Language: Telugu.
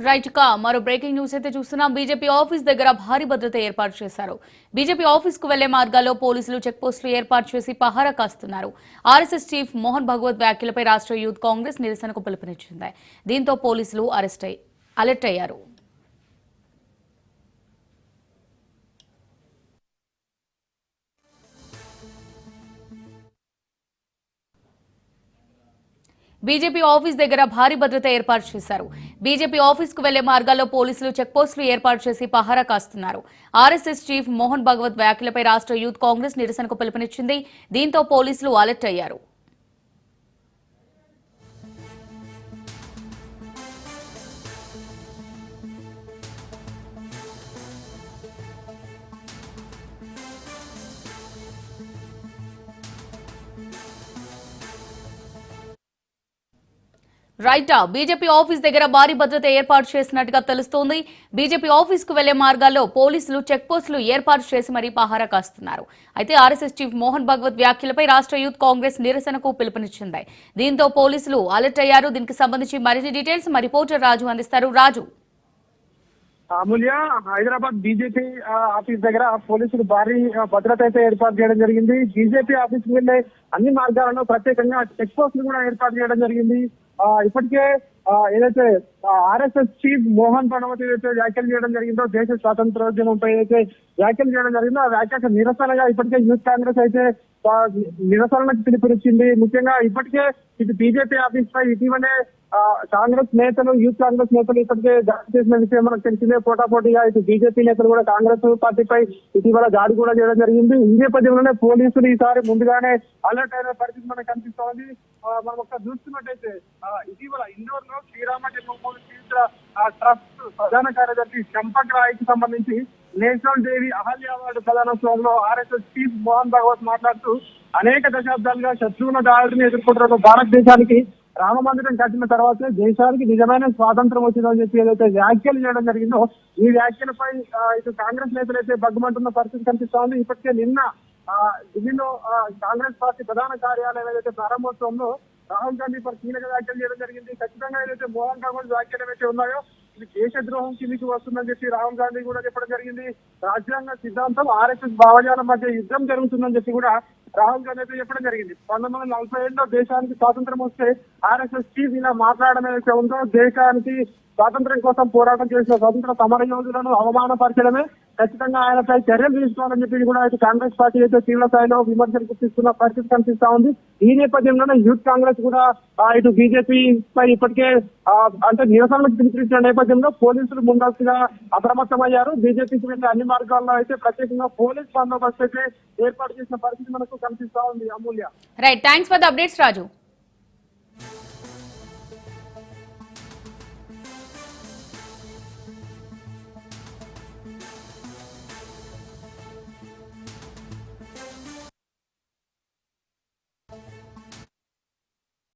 రైట్ కా మరో బ్రేకింగ్ న్యూస్ అయితే చూస్తున్నాం. బీజేపీ ఆఫీస్ దగ్గర భారీ భద్రత ఏర్పాటు చేశారు. బీజేపీ ఆఫీస్ కు వెళ్లే మార్గాల్లో పోలీసులు చెక్ పోస్టులు ఏర్పాటు చేసి పహారా కాస్తున్నారు. ఆర్ఎస్ఎస్ చీఫ్ మోహన్ భగవత్ వ్యాఖ్యలపై రాష్ట్ర యూత్ కాంగ్రెస్ నిరసనకు పిలుపునిచ్చింది. దీంతో పోలీసులు అలర్ట్ అయ్యారు. బీజేపీ ఆఫీస్ దగ్గర భారీ భద్రత ఏర్పాటు చేశారు. బీజేపీ ఆఫీస్ కు వెళ్లే మార్గాల్లో పోలీసులు చెక్ పోస్టులు ఏర్పాటు చేసి పహారా కాస్తున్నారు. ఆర్ఎస్ఎస్ చీఫ్ మోహన్ భగవత్ వ్యాఖ్యలపై రాష్ట్ర యూత్ కాంగ్రెస్ నిరసనకు పిలుపునిచ్చింది. దీంతో పోలీసులు అలర్ట్ అయ్యారు. రైటా బీజేపీ ఆఫీస్ దగ్గర భారీ భద్రత ఏర్పాటు చేసినట్టుగా తెలుస్తోంది. బీజేపీ ఆఫీస్ కు వెళ్లే మార్గాల్లో పోలీసులు చెక్ పోస్టులు ఏర్పాటు చేసి మరీ పహారా కాస్తున్నారు. అయితే ఆర్ఎస్ఎస్ చీఫ్ మోహన్ భగవత్ వ్యాఖ్యలపై రాష్ట్ర యూత్ కాంగ్రెస్ నిరసనకు పిలుపునిచ్చింది. దీంతో పోలీసులు అలర్ట్ అయ్యారు. దీనికి సంబంధించి మరిన్ని డీటెయిల్స్ మా రిపోర్టర్ రాజు అందిస్తారు. రాజు, అమూల్య, హైదరాబాద్ బీజేపీ ఆఫీస్ దగ్గర పోలీసులు భారీ భద్రత అయితే ఏర్పాటు చేయడం జరిగింది. బీజేపీ ఆఫీస్ కు వెళ్లే అన్ని మార్గాలను ప్రత్యేకంగా చెక్ పోస్టులు కూడా ఏర్పాటు చేయడం జరిగింది. ఇప్పటికే ఏదైతే ఆర్ఎస్ఎస్ చీఫ్ మోహన్ భగవత్ ఏదైతే వ్యాఖ్యలు చేయడం జరిగిందో, దేశ స్వాతంత్రోద్యమంపై ఏదైతే వ్యాఖ్యలు చేయడం జరిగిందో ఆ వ్యాఖ్యకు నిరసనగా ఇప్పటికే యూత్ కాంగ్రెస్ అయితే నిరసనలకు పిలుపునిచ్చింది. ముఖ్యంగా ఇప్పటికే ఇటు బీజేపీ ఆఫీస్ పై ఇటీవలే కాంగ్రెస్ నేతలు, యూత్ కాంగ్రెస్ నేతలు ఇప్పటికే దాడి చేసిన విషయం మనకు తెలిసిందే. పోటాపోటీగా ఇటు బీజేపీ నేతలు కూడా కాంగ్రెస్ పార్టీపై ఇటీవల దాడి కూడా చేయడం జరిగింది. ఈ నేపథ్యంలోనే పోలీసులు ఈసారి ముందుగానే అలర్ట్ అయిన పరిస్థితి మనకు కనిపిస్తోంది. మనం ఒకసారి చూస్తున్నట్టయితే ఇటీవల ఇండోర్ లో శ్రీరామ జన్మభూమి తీర్థ ట్రస్ట్ ప్రధాన కార్యదర్శి చంపక్ రాయ్కి సంబంధించి నేషనల్ దేవి అహల్య అవార్డు ప్రధానోత్సవంలో ఆర్ఎస్ఎస్ చీఫ్ మోహన్ భగవత్ మాట్లాడుతూ అనేక దశాబ్దాలుగా శత్రువుల దాడిని ఎదుర్కొంటున్న భారతదేశానికి రామ మందిరం కట్టిన తర్వాత దేశానికి నిజమైన స్వాతంత్రం వచ్చిందని చెప్పి ఏదైతే వ్యాఖ్యలు చేయడం జరిగిందో, ఈ వ్యాఖ్యలపై ఇటు కాంగ్రెస్ నేతలు అయితే బగ్గుమంటున్న పరిస్థితి కనిపిస్తోంది. ఇప్పటికే నిన్న ఢిల్లీలో కాంగ్రెస్ పార్టీ ప్రధాన కార్యాలయం ఏదైతే ప్రారంభోత్సవంలో రాహుల్ గాంధీ పై కీలక వ్యాఖ్యలు చేయడం జరిగింది. ఖచ్చితంగా ఏదైతే మోహన్ భగవత్ వ్యాఖ్యలు ఏవైతే ఉన్నాయో ఇది దేశద్రోహం కిందికి వస్తుందని చెప్పి రాహుల్ గాంధీ కూడా చెప్పడం జరిగింది. రాజ్యాంగ సిద్ధాంతం ఆర్ఎస్ఎస్ భావజాలం మధ్య యుద్ధం జరుగుతుందని చెప్పి కూడా రాహుల్ గాంధీ అయితే చెప్పడం జరిగింది. 1947లో దేశానికి స్వాతంత్రం వస్తే ఆర్ఎస్ఎస్ చీఫ్ ఇలా మాట్లాడడం ఏదైతే ఉందో, దేశానికి స్వాతంత్రం కోసం పోరాటం చేసిన స్వతంత్ర సమర యోధులను అవమానపరచడమే, ఖచ్చితంగా ఆయనపై చర్యలు తీసుకోవాలని చెప్పి కూడా అయితే కాంగ్రెస్ పార్టీ అయితే తీవ్ర స్థాయిలో విమర్శలు గుర్తిస్తున్న పరిస్థితి కనిపిస్తా ఉంది. ఈ నేపథ్యంలోనే యూత్ కాంగ్రెస్ కూడా ఇటు బీజేపీ పై ఇప్పటికే అంటే నిరసనలకు పిలుపునిచ్చిన నేపథ్యంలో పోలీసులు ముందస్తుగా అప్రమత్తమయ్యారు. బీజేపీకి వెళ్లే అన్ని మార్గాల్లో అయితే ప్రత్యేకంగా పోలీస్ బందోబస్తు అయితే ఏర్పాటు చేసిన పరిస్థితి మనకు కనిపిస్తా ఉంది. Amulya, right, thanks for the updates Raju.